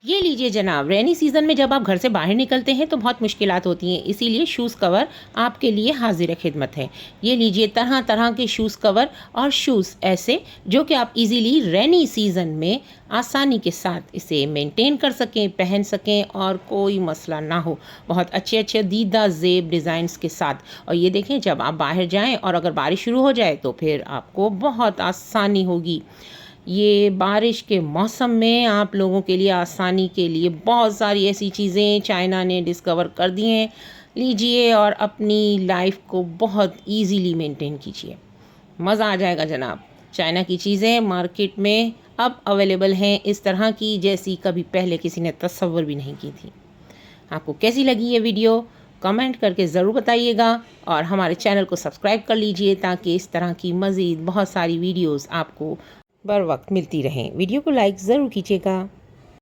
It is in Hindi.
ये लीजिए जनाब, रेनी सीज़न में जब आप घर से बाहर निकलते हैं तो बहुत मुश्किलात होती हैं, इसीलिए शूज़ कवर आपके लिए हाजिर खिदमत है। ये लीजिए तरह तरह के शूज़ कवर और शूज़ ऐसे जो कि आप इजीली रेनी सीज़न में आसानी के साथ इसे मेंटेन कर सकें, पहन सकें और कोई मसला ना हो। बहुत अच्छे अच्छे दीदा ज़ेब डिज़ाइंस के साथ। और ये देखें, जब आप बाहर जाएँ और अगर बारिश शुरू हो जाए तो फिर आपको बहुत आसानी होगी। ये बारिश के मौसम में आप लोगों के लिए आसानी के लिए बहुत सारी ऐसी चीज़ें चाइना ने डिस्कवर कर दी हैं। लीजिए और अपनी लाइफ को बहुत इजीली मेंटेन कीजिए, मज़ा आ जाएगा जनाब। चाइना की चीज़ें मार्केट में अब अवेलेबल हैं इस तरह की जैसी कभी पहले किसी ने तस्वर भी नहीं की थी। आपको कैसी लगी ये वीडियो कमेंट करके ज़रूर बताइएगा और हमारे चैनल को सब्सक्राइब कर लीजिए ताकि इस तरह की मज़ीद बहुत सारी वीडियोस आपको बर वक्त मिलती रहें। वीडियो को लाइक ज़रूर कीजिएगा।